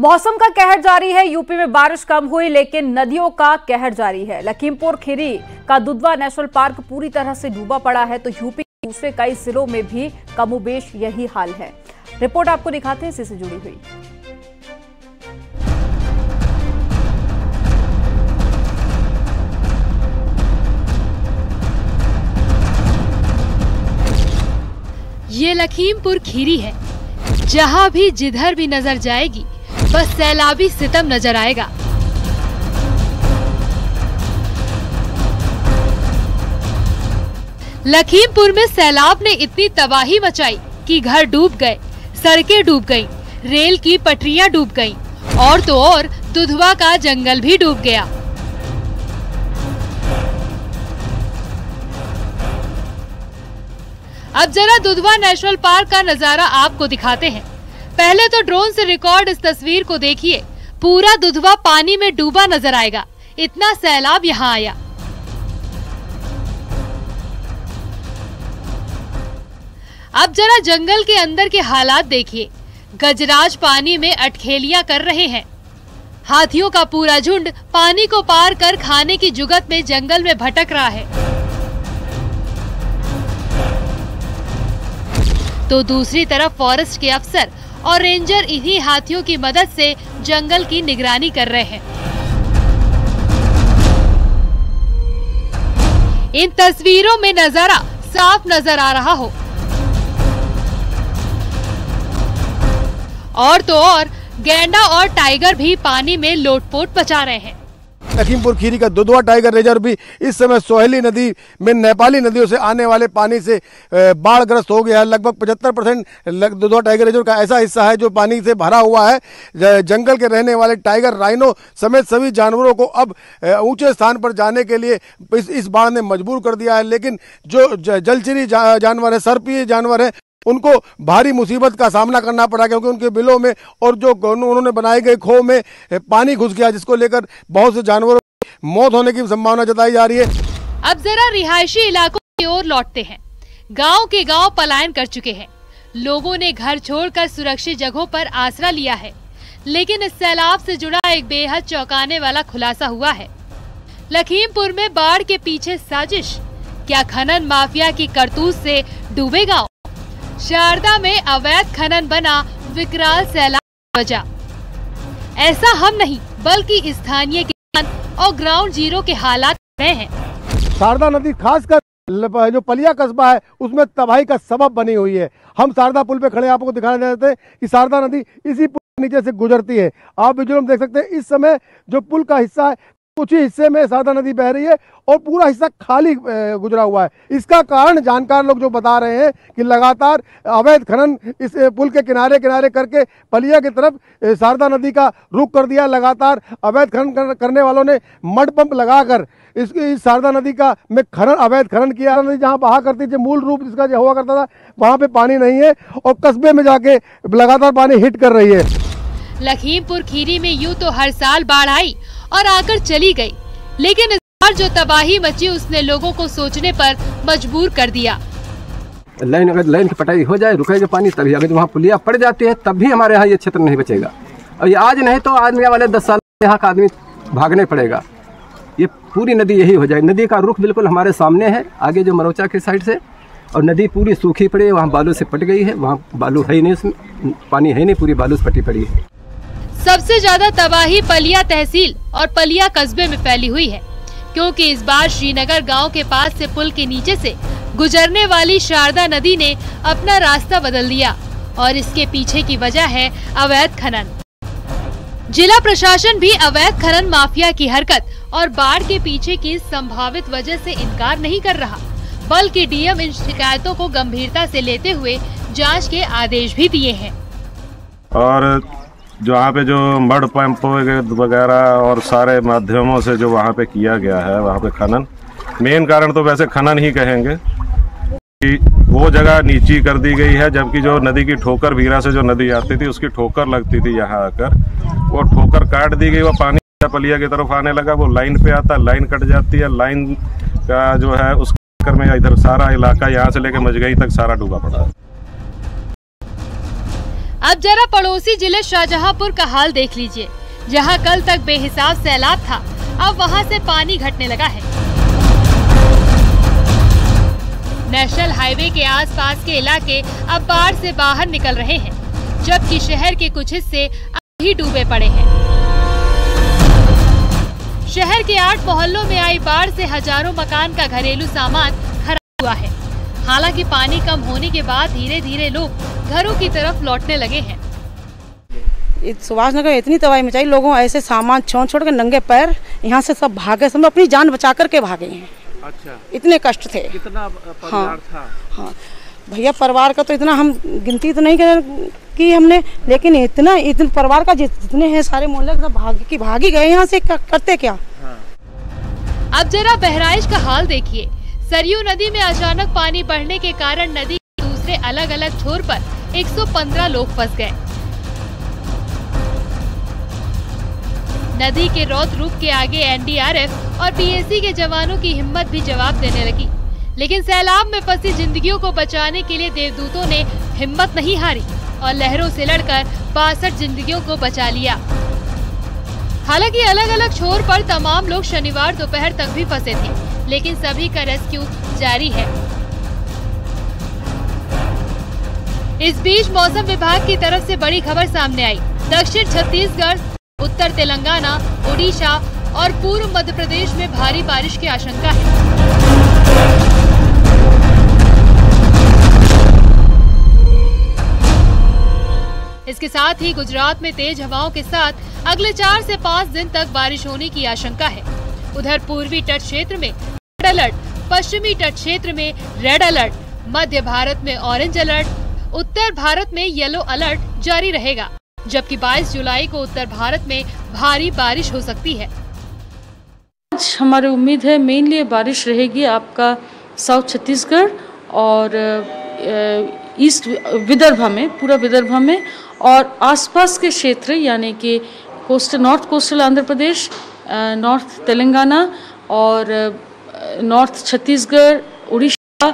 मौसम का कहर जारी है। यूपी में बारिश कम हुई लेकिन नदियों का कहर जारी है। लखीमपुर खीरी का दुधवा नेशनल पार्क पूरी तरह से डूबा पड़ा है तो यूपी के दूसरे कई जिलों में भी कमोबेश यही हाल है। रिपोर्ट आपको दिखाते हैं इसी से जुड़ी हुई। ये लखीमपुर खीरी है, जहां भी जिधर भी नजर जाएगी बस सैलाबी सितम नजर आएगा। लखीमपुर में सैलाब ने इतनी तबाही मचाई कि घर डूब गए, सड़कें डूब गईं, रेल की पटरियां डूब गईं और तो और दुधवा का जंगल भी डूब गया। अब जरा दुधवा नेशनल पार्क का नजारा आपको दिखाते हैं। पहले तो ड्रोन से रिकॉर्ड इस तस्वीर को देखिए। पूरा दुधवा पानी में डूबा नजर आएगा, इतना सैलाब यहाँ आया। अब जरा जंगल के अंदर के हालात देखिए। गजराज पानी में अटखेलियां कर रहे हैं। हाथियों का पूरा झुंड पानी को पार कर खाने की जुगत में जंगल में भटक रहा है। तो दूसरी तरफ फॉरेस्ट के अफसर और रेंजर इन्हीं हाथियों की मदद से जंगल की निगरानी कर रहे हैं। इन तस्वीरों में नजारा साफ नजर आ रहा हो और तो और गैंडा और टाइगर भी पानी में लोटपोट मचा रहे हैं। लखीमपुर खीरी का दुधवा टाइगर रिजर्व भी इस समय सोहेली नदी में नेपाली नदियों से आने वाले पानी से बाढ़ग्रस्त हो गया है। लगभग 75% दुधवा टाइगर रिजर्व का ऐसा हिस्सा है जो पानी से भरा हुआ है। जंगल के रहने वाले टाइगर, राइनो समेत सभी जानवरों को अब ऊंचे स्थान पर जाने के लिए इस बाढ़ ने मजबूर कर दिया है। लेकिन जो जलचरी जानवर है, सर्पीय जानवर है, उनको भारी मुसीबत का सामना करना पड़ा क्योंकि उनके बिलों में और जो उन्होंने बनाए गए खो में पानी घुस गया, जिसको लेकर बहुत से जानवरों की मौत होने की संभावना जताई जा रही है। अब जरा रिहायशी इलाकों की ओर लौटते हैं। गांव के गांव पलायन कर चुके हैं। लोगों ने घर छोड़कर सुरक्षित जगहों पर आसरा लिया है। लेकिन इस सैलाब से जुड़ा एक बेहद चौंकाने वाला खुलासा हुआ है। लखीमपुर में बाढ़ के पीछे साजिश, क्या खनन माफिया की करतूत से डूबे गाँव? शारदा में अवैध खनन बना विकराल सैलाब वजह। ऐसा हम नहीं बल्कि स्थानीय किसान और ग्राउंड जीरो के हालात रहे हैं। शारदा नदी खासकर जो पलिया कस्बा है उसमें तबाही का सबब बनी हुई है। हम शारदा पुल पे खड़े आपको दिखाने देते हैं कि शारदा नदी इसी पुल के नीचे से गुजरती है। आप विजुअल में देख सकते हैं इस समय जो पुल का हिस्सा है कुछ ही हिस्से में शारदा नदी बह रही है और पूरा हिस्सा खाली गुजरा हुआ है। इसका कारण जानकार लोग जो बता रहे हैं कि लगातार अवैध खनन इस पुल के किनारे किनारे करके पलिया की तरफ शारदा नदी का रुख कर दिया। लगातार अवैध खनन करने वालों ने मड पंप लगाकर इस शारदा नदी का में अवैध खनन किया। नदी जहाँ बहा करती थी, मूल रूप जिसका जो हुआ करता था, वहाँ पे पानी नहीं है और कस्बे में जाके लगातार पानी हिट कर रही है। लखीमपुर खीरी में यूं तो हर साल बाढ़ आई और आकर चली गई, लेकिन इस बार जो तबाही मची उसने लोगों को सोचने पर मजबूर कर दिया। अगर लाइन की पटाई हो जाए, रुकेगा पानी तभी। अगर वहाँ पुलिया पड़ जाती है तब भी हमारे यहाँ ये क्षेत्र नहीं बचेगा। और ये आज नहीं तो आदमी वाले 10 साल यहाँ का आदमी भागने पड़ेगा। ये पूरी नदी यही हो जाए। नदी का रुख बिल्कुल हमारे सामने है, आगे जो मरोचा के साइड से, और नदी पूरी सूखी पड़ी है। वहाँ बालू से पट गई है, वहाँ बालू है ही नहीं, उसमें पानी है नहीं, पूरी बालू से पटी पड़ी है। सबसे ज्यादा तबाही पलिया तहसील और पलिया कस्बे में फैली हुई है, क्योंकि इस बार श्रीनगर गांव के पास से पुल के नीचे से गुजरने वाली शारदा नदी ने अपना रास्ता बदल दिया और इसके पीछे की वजह है अवैध खनन। जिला प्रशासन भी अवैध खनन माफिया की हरकत और बाढ़ के पीछे की संभावित वजह से इनकार नहीं कर रहा, बल्कि डीएम इन शिकायतों को गंभीरता से लेते हुए जांच के आदेश भी दिए हैं। और जो वहाँ पे जो मड पंप वगैरह और सारे माध्यमों से जो वहाँ पे किया गया है, वहाँ पे खनन, मेन कारण तो वैसे खनन ही कहेंगे कि वो जगह नीची कर दी गई है, जबकि जो नदी की ठोकर, भीरा से जो नदी आती थी उसकी ठोकर लगती थी यहाँ आकर, वो ठोकर काट दी गई। वो पानी पलिया की तरफ आने लगा, वो लाइन पे आता, लाइन कट जाती है। लाइन का जो है उस चक्कर में इधर सारा इलाका यहाँ से लेकर मजगई तक सारा डूबा पड़ा है। अब जरा पड़ोसी जिले शाहजहांपुर का हाल देख लीजिए, जहां कल तक बेहिसाब सैलाब था, अब वहां से पानी घटने लगा है। नेशनल हाईवे के आसपास के इलाके अब बाढ़ से बाहर निकल रहे हैं, जबकि शहर के कुछ हिस्से अभी डूबे पड़े हैं। शहर के 8 मोहल्लों में आई बाढ़ से हजारों मकान का घरेलू सामान खराब हुआ है। हालांकि पानी कम होने के बाद धीरे धीरे लोग घरों की तरफ लौटने लगे हैं। सुभाष नगर इतनी तबाही मचाई, लोगों ऐसे सामान छोड़ के नंगे पैर यहाँ से सब भागे, सब अपनी जान बचा करके भागे हैं। अच्छा, इतने कष्ट थे। कितना परिवार था? हाँ भैया, परिवार का तो इतना हम गिनती तो नहीं की हमने, लेकिन इतना परिवार का जितने हैं सारे मोहल्ले सब भागी गए यहाँ से, करते क्या। अब जरा बहराइच का हाल देखिए। सरयू नदी में अचानक पानी बढ़ने के कारण नदी के दूसरे अलग अलग छोर पर 115 लोग फंस गए। नदी के रौद्र रूप के आगे एनडीआरएफ और पीएसी के जवानों की हिम्मत भी जवाब देने लगी, लेकिन सैलाब में फंसी जिंदगियों को बचाने के लिए देवदूतों ने हिम्मत नहीं हारी और लहरों से लड़कर 62 जिंदगियों को बचा लिया। हालांकि अलग अलग छोर पर तमाम लोग शनिवार दोपहर तक भी फंसे थे, लेकिन सभी का रेस्क्यू जारी है। इस बीच मौसम विभाग की तरफ से बड़ी खबर सामने आई। दक्षिण छत्तीसगढ़, उत्तर तेलंगाना, ओडिशा और पूर्व मध्य प्रदेश में भारी बारिश की आशंका है। इसके साथ ही गुजरात में तेज हवाओं के साथ अगले 4 से 5 दिन तक बारिश होने की आशंका है। उधर पूर्वी तट क्षेत्र में रेड अलर्ट, पश्चिमी तट क्षेत्र में रेड अलर्ट, मध्य भारत में ऑरेंज अलर्ट, उत्तर भारत में येलो अलर्ट जारी रहेगा, जबकि 22 जुलाई को उत्तर भारत में भारी बारिश हो सकती है। आज हमारी उम्मीद है मेनली बारिश रहेगी आपका साउथ छत्तीसगढ़ और ईस्ट विदर्भ में, पूरा विदर्भ में और आसपास के क्षेत्र यानी कि north coastal Andhra Pradesh, north Telangana और नॉर्थ छत्तीसगढ़, उड़ीसा,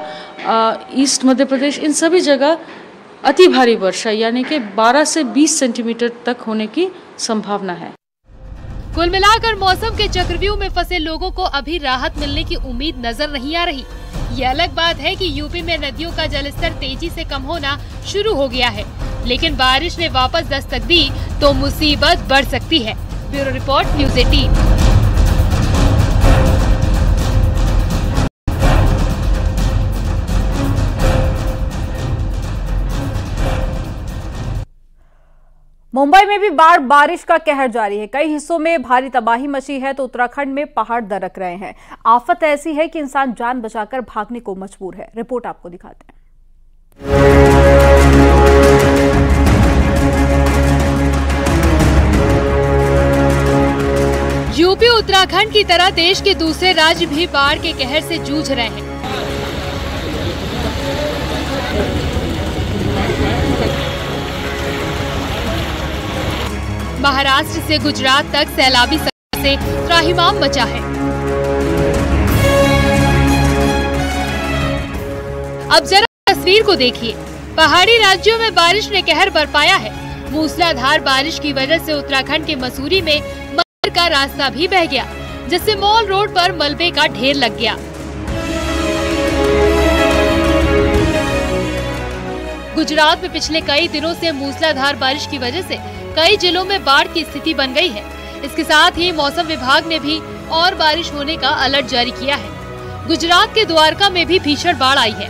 ईस्ट मध्य प्रदेश, इन सभी जगह अति भारी वर्षा यानी कि 12 से 20 सेंटीमीटर तक होने की संभावना है। कुल मिलाकर मौसम के चक्रव्यूह में फंसे लोगों को अभी राहत मिलने की उम्मीद नजर नहीं आ रही। ये अलग बात है कि यूपी में नदियों का जलस्तर तेजी से कम होना शुरू हो गया है, लेकिन बारिश ने वापस दस्तक दी तो मुसीबत बढ़ सकती है। Bureau report, news 18। मुंबई में भी बारिश का कहर जारी है। कई हिस्सों में भारी तबाही मची है तो उत्तराखंड में पहाड़ दरक रहे हैं। आफत ऐसी है कि इंसान जान बचाकर भागने को मजबूर है। रिपोर्ट आपको दिखाते हैं। यूपी उत्तराखंड की तरह देश के दूसरे राज्य भी बाढ़ के कहर से जूझ रहे हैं। महाराष्ट्र से गुजरात तक सैलाबी से त्राहिमाम मचा है। अब जरा तस्वीर को देखिए। पहाड़ी राज्यों में बारिश ने कहर बरपाया है। मूसलाधार बारिश की वजह से उत्तराखंड के मसूरी में मंदिर का रास्ता भी बह गया, जिससे मॉल रोड पर मलबे का ढेर लग गया। गुजरात में पिछले कई दिनों से मूसलाधार बारिश की वजह से कई जिलों में बाढ़ की स्थिति बन गई है। इसके साथ ही मौसम विभाग ने भी और बारिश होने का अलर्ट जारी किया है। गुजरात के द्वारका में भी भीषण बाढ़ आई है।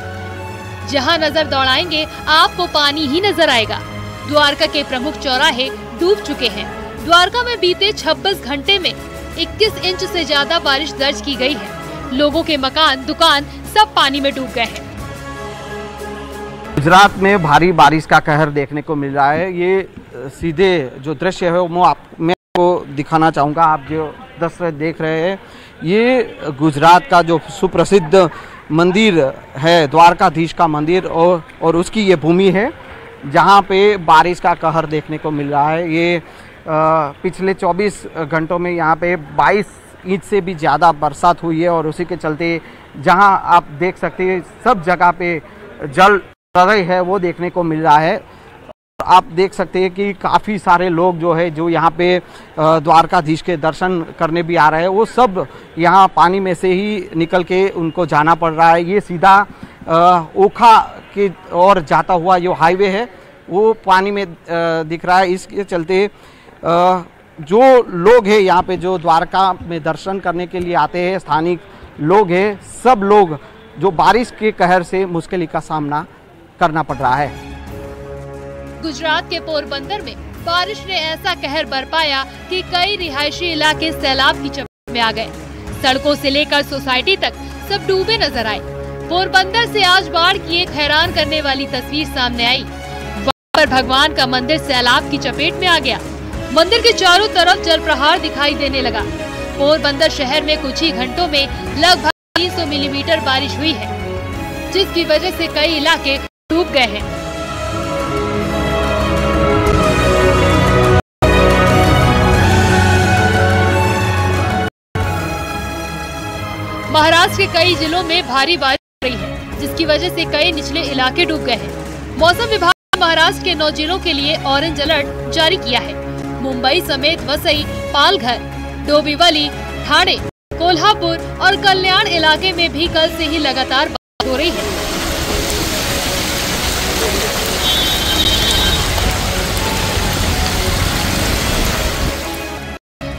जहां नजर दौड़ाएंगे आपको पानी ही नजर आएगा। द्वारका के प्रमुख चौराहे डूब चुके हैं। द्वारका में बीते 26 घंटे में 21 इंच से ज्यादा बारिश दर्ज की गई है। लोगों के मकान, दुकान सब पानी में डूब गए हैं। गुजरात में भारी बारिश का कहर देखने को मिल रहा है। ये सीधे जो दृश्य है वो मैं आपको दिखाना चाहूँगा। आप जो दृश्य देख रहे हैं ये गुजरात का जो सुप्रसिद्ध मंदिर है, द्वारकाधीश का मंदिर, और उसकी ये भूमि है जहाँ पे बारिश का कहर देखने को मिल रहा है। ये पिछले 24 घंटों में यहाँ पे 22 इंच से भी ज़्यादा बरसात हुई है और उसी के चलते जहाँ आप देख सकते हैं सब जगह पे जल प्रलय है वो देखने को मिल रहा है। आप देख सकते हैं कि काफ़ी सारे लोग जो है जो यहाँ पे द्वारकाधीश के दर्शन करने भी आ रहे हैं, वो सब यहाँ पानी में से ही निकल के उनको जाना पड़ रहा है। ये सीधा ओखा की ओर जाता हुआ जो हाईवे है वो पानी में दिख रहा है। इसके चलते जो लोग हैं यहाँ पे जो द्वारका में दर्शन करने के लिए आते हैं, स्थानिक लोग हैं, सब लोग जो बारिश के कहर से मुश्किल का सामना करना पड़ रहा है। गुजरात के पोरबंदर में बारिश ने ऐसा कहर बरपाया कि कई रिहायशी इलाके सैलाब की चपेट में आ गए। सड़कों से लेकर सोसाइटी तक सब डूबे नजर आए। पोरबंदर से आज बाढ़ की एक हैरान करने वाली तस्वीर सामने आई। वहाँ पर भगवान का मंदिर सैलाब की चपेट में आ गया। मंदिर के चारों तरफ जल प्रहार दिखाई देने लगा। पोरबंदर शहर में कुछ ही घंटों में लगभग 300 मिलीमीटर बारिश हुई है, जिसकी वजह से कई इलाके डूब गए हैं। महाराष्ट्र के कई जिलों में भारी बारिश हो रही है, जिसकी वजह से कई निचले इलाके डूब गए हैं। मौसम विभाग ने महाराष्ट्र के 9 जिलों के लिए ऑरेंज अलर्ट जारी किया है। मुंबई समेत वसई, पालघर, डोंबिवली, ठाणे, कोल्हापुर और कल्याण इलाके में भी कल से ही लगातार बारिश हो रही है।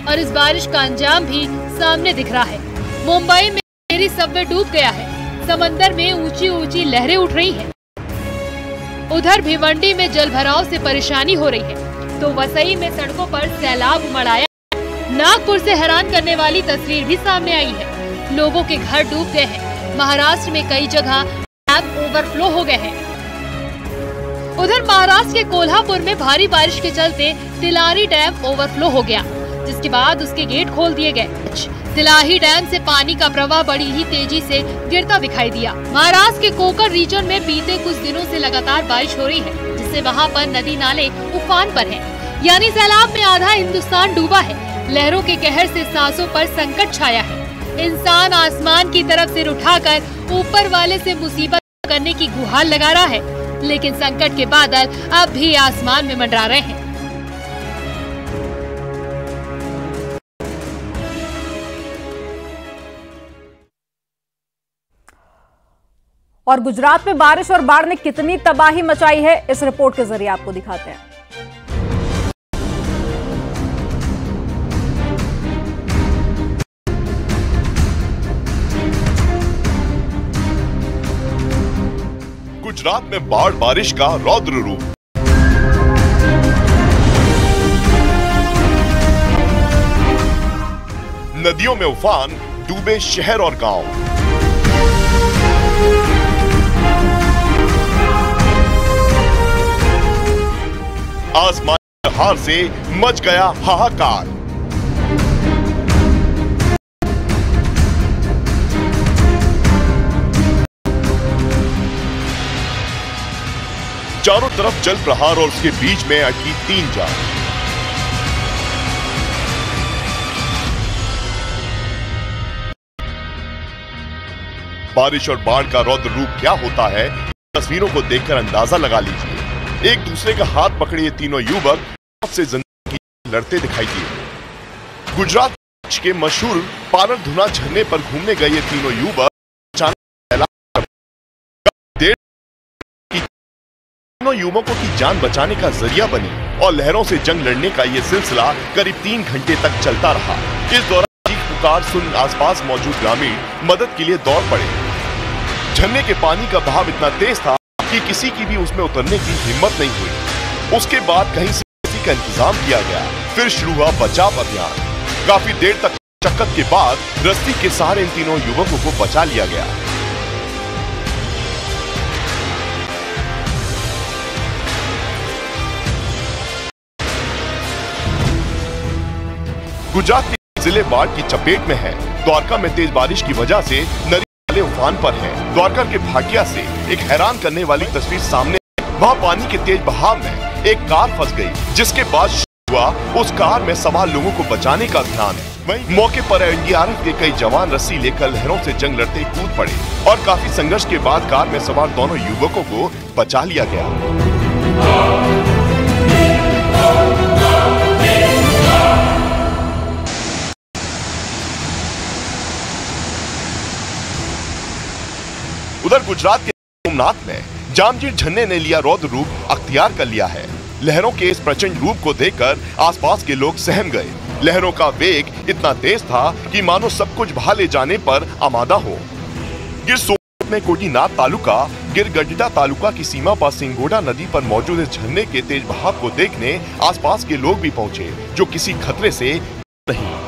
और इस बारिश का अंजाम भी सामने दिख रहा है। मुंबई में फेरी सबवे डूब गया है। समंदर में ऊंची ऊंची लहरें उठ रही हैं। उधर भिवंडी में जलभराव से परेशानी हो रही है, तो वसई में सड़कों पर सैलाब उमड़ आया। नागपुर से हैरान करने वाली तस्वीर भी सामने आई है। लोगों के घर डूब गए हैं। महाराष्ट्र में कई जगह डैम ओवरफ्लो हो गए हैं। उधर महाराष्ट्र के कोल्हापुर में भारी बारिश के चलते तिलारी डैम ओवरफ्लो हो गया, जिसके बाद उसके गेट खोल दिए गए। तिलाही डैम से पानी का प्रवाह बड़ी ही तेजी से गिरता दिखाई दिया। महाराष्ट्र के कोकर रीजन में बीते कुछ दिनों से लगातार बारिश हो रही है, जिससे वहां पर नदी नाले उफान पर हैं। यानी सैलाब में आधा हिंदुस्तान डूबा है। लहरों के कहर से सांसों पर संकट छाया है। इंसान आसमान की तरफ सिर उठाकर ऊपर वाले से मुसीबत करने की गुहार लगा रहा है, लेकिन संकट के बादल अब भी आसमान में मंडरा रहे हैं। और गुजरात में बारिश और बाढ़ ने कितनी तबाही मचाई है, इस रिपोर्ट के जरिए आपको दिखाते हैं। गुजरात में बाढ़ बारिश का रौद्र रूप। नदियों में उफान, डूबे शहर और गांव। आसमानी हार से मच गया हाहाकार। चारों तरफ जल प्रहार और उसके बीच में अटकी 3 जान। बारिश और बाढ़ का रौद्र रूप क्या होता है, तस्वीरों को देखकर अंदाजा लगा लीजिए। एक दूसरे का हाथ पकड़े ये तीनों युवक मौत से जिंदगी लड़ते दिखाई दिए। गुजरात के मशहूर पारधुना झरने पर घूमने गए ये तीनों युवक युवकों की जान बचाने का जरिया बनी और लहरों से जंग लड़ने का ये सिलसिला करीब 3 घंटे तक चलता रहा। इस दौरान चीख पुकार सुन आसपास मौजूद ग्रामीण मदद के लिए दौड़ पड़े। झरने के पानी का बहाव इतना तेज था कि किसी की भी उसमें उतरने की हिम्मत नहीं हुई। उसके बाद कहीं से किसी का इंतजाम किया गया। फिर शुरू हुआ बचाव अभियान। काफी देर तक मशक्कत के बाद रस्सी के सहारे इन तीनों युवकों को बचा लिया गया। गुजरात के जिले बाढ़ की चपेट में है। द्वारका में तेज बारिश की वजह से नदी नाले उफान पर हैं। द्वारका के भाटिया से एक हैरान करने वाली तस्वीर सामने। वहां पानी के तेज बहाव में एक कार फंस गई, जिसके बाद हुआ उस कार में सवार लोगों को बचाने का अभियान। वहीं मौके पर एनडीआरएफ के कई जवान रस्सी लेकर लहरों से जंग लड़ते कूद पड़े और काफी संघर्ष के बाद कार में सवार दोनों युवकों को बचा लिया गया। गुजरात के सोमनाथ में जामजट झरने ने लिया रौद्र रूप अख्तियार कर लिया है। लहरों के इस प्रचंड रूप को देखकर आसपास के लोग सहम गए। लहरों का वेग इतना तेज था कि मानो सब कुछ बहा ले जाने पर आमादा हो। गिर सोमनाथ में कोटीनाथ तालुका गिरगड्डा तालुका की सीमा पर सिंगोड़ा नदी पर मौजूद इस झरने के तेज बहाव को देखने आसपास के लोग भी पहुंचे, जो किसी खतरे से नहीं।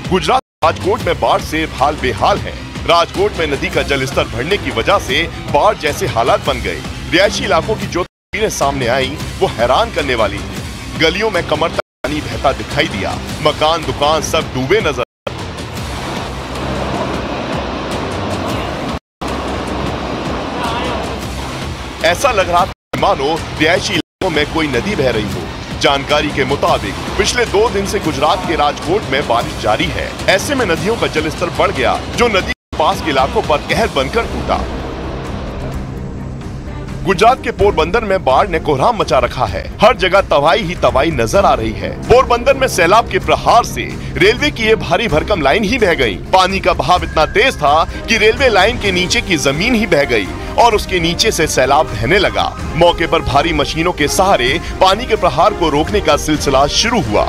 गुजरात राजकोट में बाढ़ से हाल बेहाल है। राजकोट में नदी का जलस्तर बढ़ने की वजह से बाढ़ जैसे हालात बन गए। रिहायशी इलाकों की जो तस्वीरें सामने आई वो हैरान करने वाली थी। गलियों में कमर तक पानी बहता दिखाई दिया। मकान दुकान सब डूबे नजर। ऐसा लग रहा था मानो रिहायशी इलाकों में कोई नदी बह रही हो। जानकारी के मुताबिक पिछले 2 दिन से गुजरात के राजकोट में बारिश जारी है। ऐसे में नदियों का जलस्तर बढ़ गया, जो नदी के पास के इलाकों पर कहर बनकर टूटा। गुजरात के पोरबंदर में बाढ़ ने कोहराम मचा रखा है। हर जगह तबाही ही तबाही नजर आ रही है। पोरबंदर में सैलाब के प्रहार से रेलवे की ये भारी भरकम लाइन ही बह गई। पानी का बहाव इतना तेज था कि रेलवे लाइन के नीचे की जमीन ही बह गई और उसके नीचे से सैलाब बहने लगा। मौके पर भारी मशीनों के सहारे पानी के प्रहार को रोकने का सिलसिला शुरू हुआ।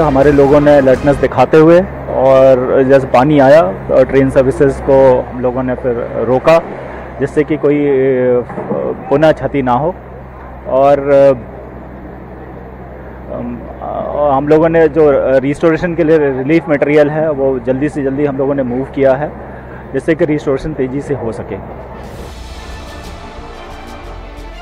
हमारे लोगों ने अलर्टनेस दिखाते हुए और जैसे पानी आया ट्रेन सर्विसेज को हम लोगों ने फिर रोका, जिससे कि कोई पुनः क्षति ना हो। और हम लोगों ने जो रिस्टोरेशन के लिए रिलीफ मटेरियल है वो जल्दी से जल्दी हम लोगों ने मूव किया है, जिससे कि रिस्टोरेशन तेजी से हो सके।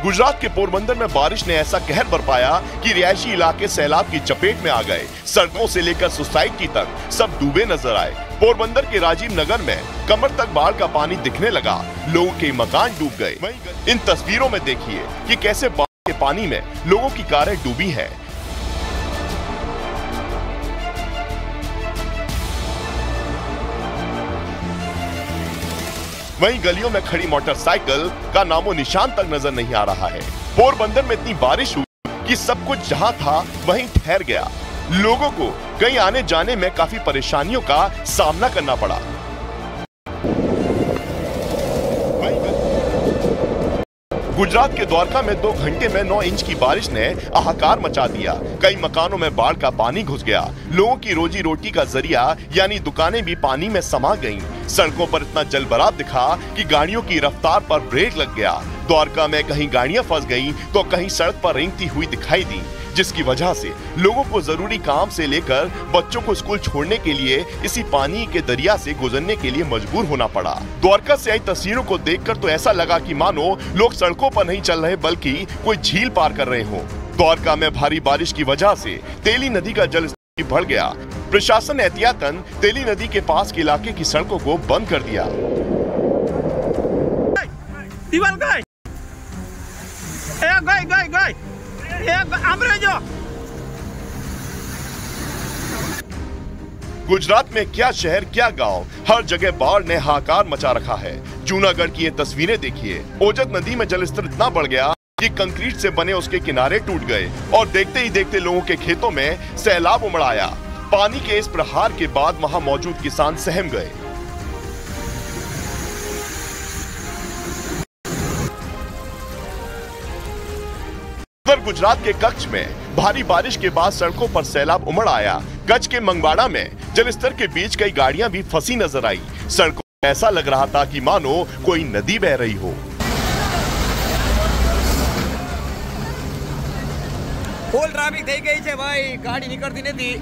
गुजरात के पोरबंदर में बारिश ने ऐसा कहर बरपाया कि रिहायशी इलाके सैलाब की चपेट में आ गए। सड़कों से लेकर सोसाइटी तक सब डूबे नजर आए। पोरबंदर के राजीव नगर में कमर तक बाढ़ का पानी दिखने लगा। लोगों के मकान डूब गए। इन तस्वीरों में देखिए कि कैसे बाढ़ के पानी में लोगों की कारें डूबी है। वहीं गलियों में खड़ी मोटरसाइकिल का नामो निशान तक नजर नहीं आ रहा है। पोरबंदर में इतनी बारिश हुई कि सब कुछ जहां था वहीं ठहर गया। लोगों को कहीं आने जाने में काफी परेशानियों का सामना करना पड़ा। गुजरात के द्वारका में 2 घंटे में 9 इंच की बारिश ने हाहाकार मचा दिया। कई मकानों में बाढ़ का पानी घुस गया। लोगों की रोजी रोटी का जरिया यानी दुकानें भी पानी में समा गईं। सड़कों पर इतना जलभराव दिखा कि गाड़ियों की रफ्तार पर ब्रेक लग गया। द्वारका में कहीं गाड़ियां फंस गईं तो कहीं सड़क पर रेंगती हुई दिखाई दी, जिसकी वजह से लोगों को जरूरी काम से लेकर बच्चों को स्कूल छोड़ने के लिए इसी पानी के दरिया से गुजरने के लिए मजबूर होना पड़ा। द्वारका से आई तस्वीरों को देखकर तो ऐसा लगा कि मानो लोग सड़कों पर नहीं चल रहे बल्कि कोई झील पार कर रहे हों। द्वारका में भारी बारिश की वजह से तेली नदी का जलस्तर बढ़ गया। प्रशासन ने एहतियातन तेली नदी के पास के इलाके की सड़कों को बंद कर दिया। गुजरात में क्या शहर क्या गांव, हर जगह बाढ़ ने हाहाकार मचा रखा है। जूनागढ़ की ये तस्वीरें देखिए। ओजत नदी में जलस्तर इतना बढ़ गया कि कंक्रीट से बने उसके किनारे टूट गए और देखते ही देखते लोगों के खेतों में सैलाब उमड़ आया। पानी के इस प्रहार के बाद वहां मौजूद किसान सहम गए। उधर गुजरात के कच्छ में भारी बारिश के बाद सड़कों पर सैलाब उमड़ आया। कच्छ के मंगवाड़ा में जलस्तर के बीच कई गाड़ियां भी फंसी नजर आई। सड़कों पर ऐसा लग रहा था कि मानो कोई नदी बह रही हो। फुल ट्राफिक થઈ ગઈ છે ભાઈ, ગાડી નીકળતી નથી।